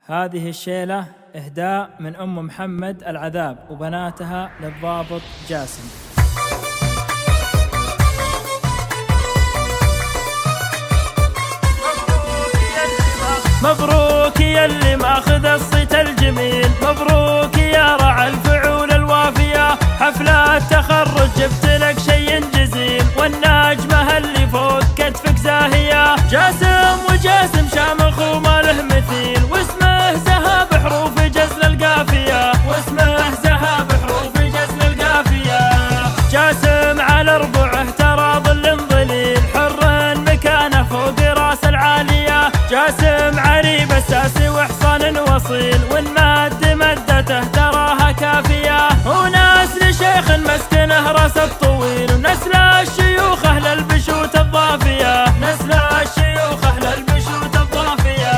هذه الشيلة إهداء من أم محمد العذاب وبناتها للضابط جاسم. مبروك يا اللي ماخذ الصيت الجميل، مبروك يا رعى الفعول الوافية، حفلة تخرج جبت لك شي جزيل، والنجمة اللي فوق كتفك زاهية، جاسم وجاسم شامخ وما له مثيل، واسمه زها بحروف جزل القافية، واسمه زها بحروف جزل القافية. جاسم على ربعه ترى ظل ظليل، حر مكانه فوق راس العالية، جاسم عريب الساسي وحصان وصيل، والمد مدته تراها كافية، وناس لشيخ مسكنه راس الطويل، ونسل الشيوخ اهل البشوت الضافية، نسل الشيوخ اهل البشوت الضافية.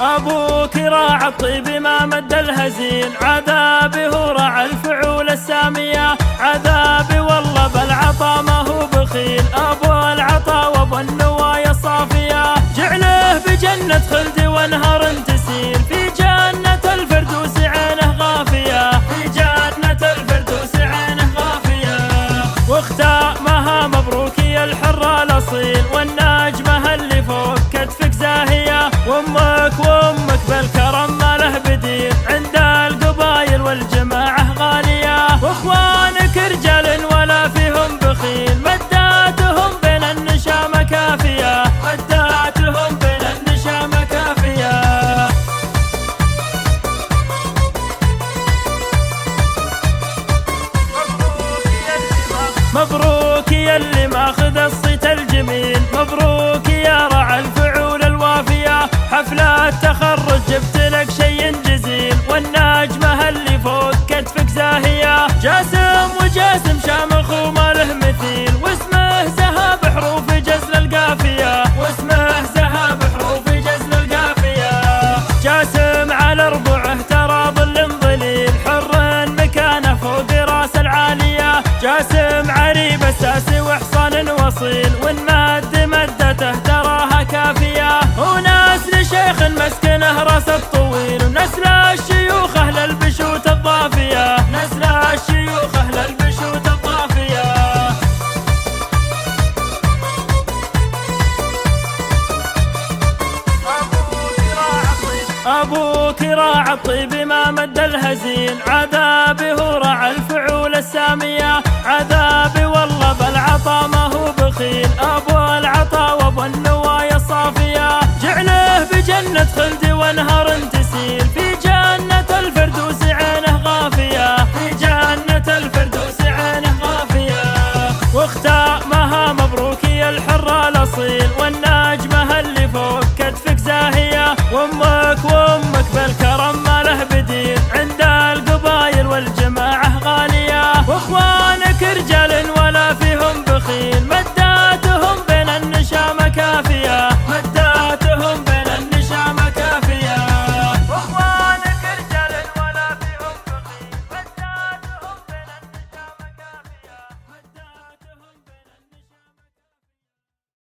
أبوك راعى الطيب ما مد الهزيل، عذابي هو راعى الفعول السامية، عذابي والله بالعطا ما هو بخيل، أبو العطا وأبو النوايا الصافية، جعله بجنة خلد وانهار تسيل، في جنة الفردوس عينه غافية، في جنة الفردوس عينه غافية. واختامها مبروك يا الحر الأصيل، والنجمة اللي فوق كتفك زاهية، وامك بالكرم ما له بديل، عند القبايل والجماعة غالية، واخوانك رجال ولا فيهم بخيل، مداتهم بين النشامة كافية، مداتهم بين النشامة كافية. مبروك يا اللي ماخذ الصيت الجميل، مبروك يا رعى الفعول الوافية، حفلة تخرج جبت لك شي جزيل، والنجمة اللي فوق كتفك زاهية، جاسم وجاسم شامخ وما له مثيل، واسمه زها بحروف جزل القافية، واسمه زها بحروف جزل القافية. جاسم على ربعه ترى ظل ظليل، حر مكانه فوق راس العالية، جاسم عريب الساسي وحصان وصيل، والمد مدته تراها كافية، وناس لشيخ مسكنه راس الطويل، ونسل الشيوخ اهل البشوت الضافية، نسل الشيوخ اهل البشوت الضافية. أبوك راعى الطيب ما مد الهزيل، عذابي هو راعى الفعول السامية، عذابي